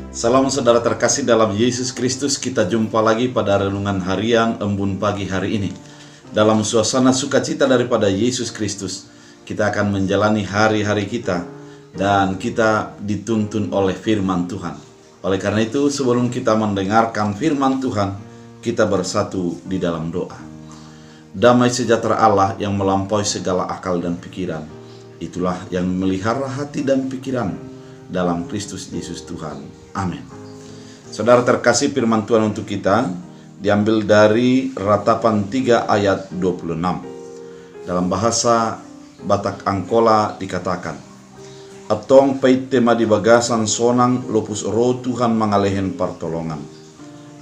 Salam saudara terkasih dalam Yesus Kristus, kita jumpa lagi pada renungan harian Embun pagi hari ini. Dalam suasana sukacita daripada Yesus Kristus, kita akan menjalani hari-hari kita dan kita dituntun oleh firman Tuhan. Oleh karena itu, sebelum kita mendengarkan firman Tuhan, kita bersatu di dalam doa. Damai sejahtera Allah yang melampaui segala akal dan pikiran, itulah yang memelihara hati dan pikiran dalam Kristus Yesus Tuhan. Amin. Saudara terkasih, firman Tuhan untuk kita diambil dari Ratapan 3 ayat 26. Dalam bahasa Batak Angkola dikatakan, "Atong pait tema di bagasan sonang lopus roh Tuhan mengalehen pertolongan."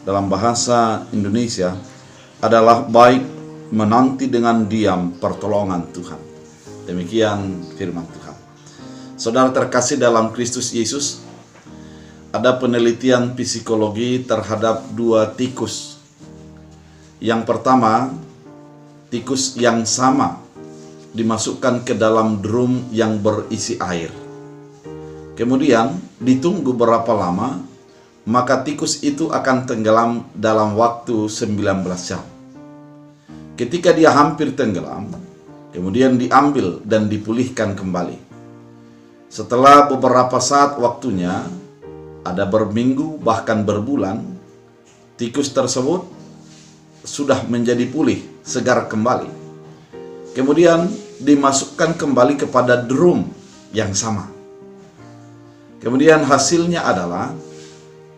Dalam bahasa Indonesia adalah baik menanti dengan diam pertolongan Tuhan. Demikian firman Tuhan. Saudara terkasih dalam Kristus Yesus, ada penelitian psikologi terhadap dua tikus. Yang pertama, tikus yang sama dimasukkan ke dalam drum yang berisi air. Kemudian ditunggu berapa lama, maka tikus itu akan tenggelam dalam waktu 19 jam. Ketika dia hampir tenggelam, kemudian diambil dan dipulihkan kembali. Setelah beberapa saat waktunya, ada berminggu bahkan berbulan, tikus tersebut sudah menjadi pulih, segar kembali. Kemudian dimasukkan kembali kepada drum yang sama. Kemudian hasilnya adalah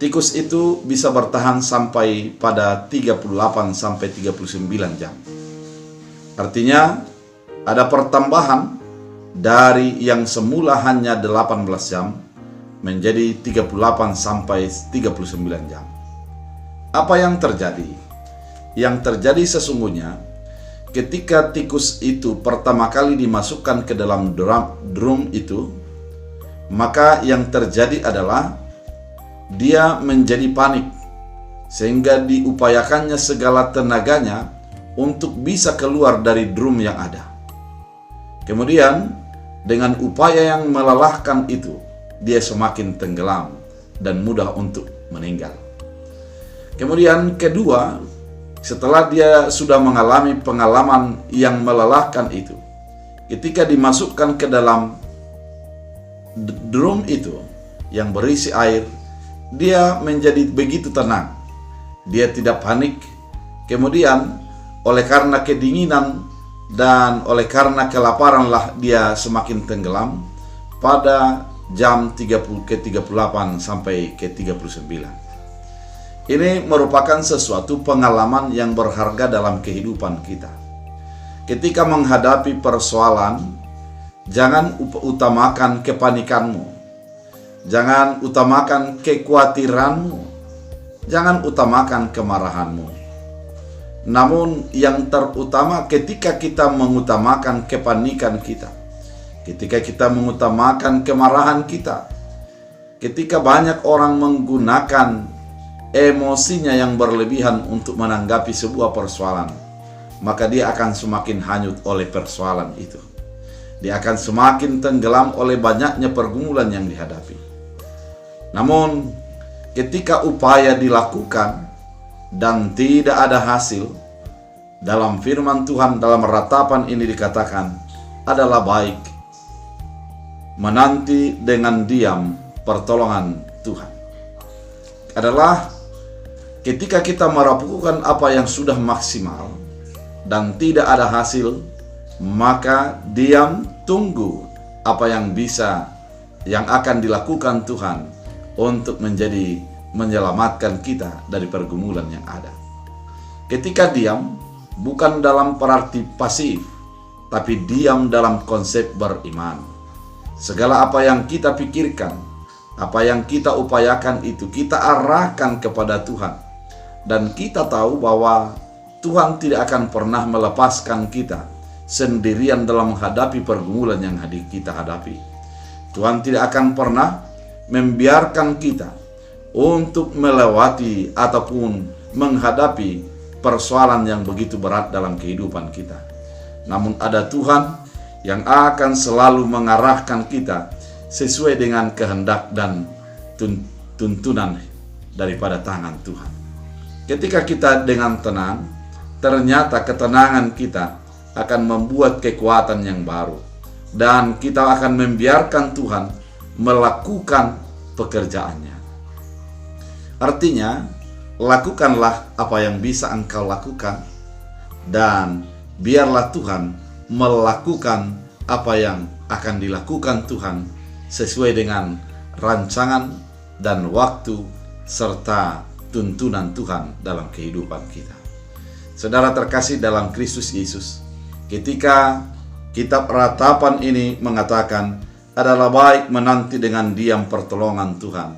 tikus itu bisa bertahan sampai pada 38-39 jam. Artinya ada pertambahan dari yang semula hanya 18 jam menjadi 38-39 jam. Apa yang terjadi? Yang terjadi sesungguhnya ketika tikus itu pertama kali dimasukkan ke dalam drum itu, maka yang terjadi adalah dia menjadi panik sehingga diupayakannya segala tenaganya untuk bisa keluar dari drum yang ada. Kemudian dengan upaya yang melelahkan itu, dia semakin tenggelam dan mudah untuk meninggal. Kemudian kedua, setelah dia sudah mengalami pengalaman yang melelahkan itu, ketika dimasukkan ke dalam drum itu yang berisi air, dia menjadi begitu tenang. Dia tidak panik. Kemudian oleh karena kedinginan dan oleh karena kelaparanlah dia semakin tenggelam pada jam 38 sampai ke 39. Ini merupakan sesuatu pengalaman yang berharga dalam kehidupan kita. Ketika menghadapi persoalan, jangan utamakan kepanikanmu. Jangan utamakan kekhawatiranmu. Jangan utamakan kemarahanmu. Namun yang terutama ketika kita mengutamakan kepanikan kita, ketika kita mengutamakan kemarahan kita, ketika banyak orang menggunakan emosinya yang berlebihan untuk menanggapi sebuah persoalan, maka dia akan semakin hanyut oleh persoalan itu. Dia akan semakin tenggelam oleh banyaknya pergumulan yang dihadapi. Namun ketika upaya dilakukan dan tidak ada hasil, dalam firman Tuhan dalam ratapan ini dikatakan adalah baik menanti dengan diam pertolongan Tuhan. Adalah ketika kita melakukan apa yang sudah maksimal dan tidak ada hasil, maka diam tunggu apa yang akan dilakukan Tuhan untuk menyelamatkan kita dari pergumulan yang ada. Ketika diam bukan dalam berarti pasif, tapi diam dalam konsep beriman. Segala apa yang kita pikirkan, apa yang kita upayakan itu kita arahkan kepada Tuhan. Dan kita tahu bahwa Tuhan tidak akan pernah melepaskan kita sendirian dalam menghadapi pergumulan yang kita hadapi. Tuhan tidak akan pernah membiarkan kita untuk melewati ataupun menghadapi persoalan yang begitu berat dalam kehidupan kita. Namun ada Tuhan yang akan selalu mengarahkan kita sesuai dengan kehendak dan tuntunan daripada tangan Tuhan. Ketika kita dengan tenang, ternyata ketenangan kita akan membuat kekuatan yang baru, dan kita akan membiarkan Tuhan melakukan pekerjaannya. Artinya, lakukanlah apa yang bisa engkau lakukan, dan biarlah Tuhan melakukan apa yang akan dilakukan Tuhan sesuai dengan rancangan dan waktu serta tuntunan Tuhan dalam kehidupan kita. Saudara terkasih dalam Kristus Yesus, ketika kitab ratapan ini mengatakan adalah baik menanti dengan diam pertolongan Tuhan,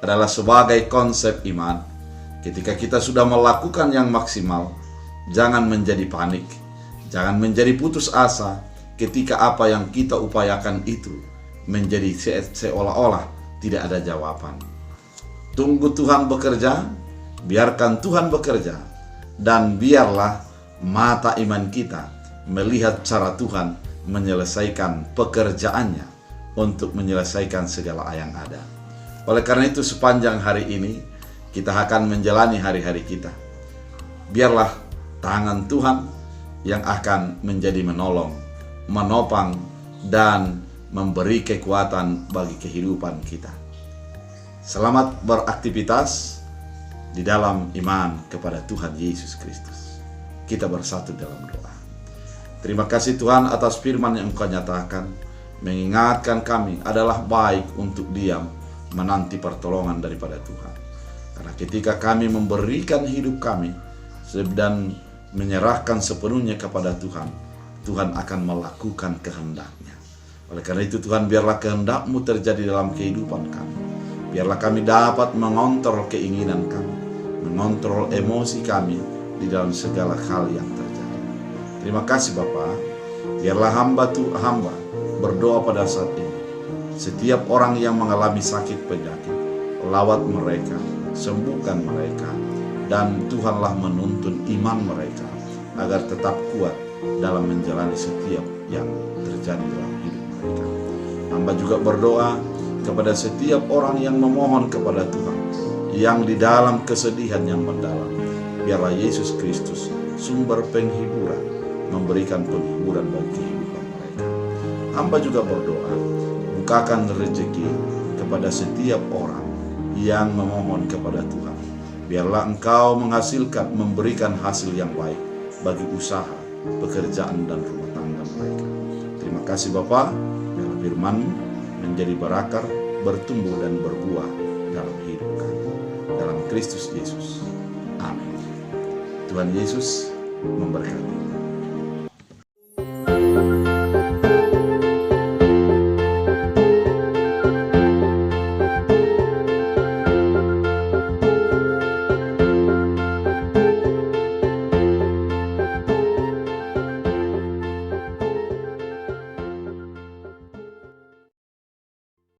adalah sebagai konsep iman. Ketika kita sudah melakukan yang maksimal, jangan menjadi panik, jangan menjadi putus asa ketika apa yang kita upayakan itu menjadi seolah-olah tidak ada jawaban. Tunggu Tuhan bekerja, biarkan Tuhan bekerja, dan biarlah mata iman kita melihat cara Tuhan menyelesaikan pekerjaannya untuk menyelesaikan segala yang ada. Oleh karena itu, sepanjang hari ini kita akan menjalani hari-hari kita. Biarlah tangan Tuhan yang akan menjadi menolong, menopang, dan memberi kekuatan bagi kehidupan kita. Selamat beraktivitas di dalam iman kepada Tuhan Yesus Kristus. Kita bersatu dalam doa. Terima kasih Tuhan atas firman yang Engkau nyatakan, mengingatkan kami adalah baik untuk diam menanti pertolongan daripada Tuhan. Karena ketika kami memberikan hidup kami dan menyerahkan sepenuhnya kepada Tuhan, Tuhan akan melakukan kehendak-Nya. Oleh karena itu Tuhan, biarlah kehendak-Mu terjadi dalam kehidupan kami. Biarlah kami dapat mengontrol keinginan kami, mengontrol emosi kami di dalam segala hal yang terjadi. Terima kasih Bapa. Biarlah hamba berdoa pada saat ini. Setiap orang yang mengalami sakit penyakit, lawat mereka, sembuhkan mereka, dan Tuhanlah menuntun iman mereka agar tetap kuat dalam menjalani setiap yang terjadi dalam hidup mereka. Hamba juga berdoa kepada setiap orang yang memohon kepada Tuhan, yang di dalam kesedihan yang mendalam. Biarlah Yesus Kristus, sumber penghiburan, memberikan penghiburan bagi kehidupan mereka. Hamba juga berdoa, bukakan rezeki kepada setiap orang yang memohon kepada Tuhan. Biarlah Engkau menghasilkan, memberikan hasil yang baik bagi usaha, pekerjaan, dan rumah tangga mereka. Terima kasih Bapa, biarlah firman-Mu menjadi berakar, bertumbuh, dan berbuah dalam hidup kami. Dalam Kristus Yesus. Amin. Tuhan Yesus memberkati.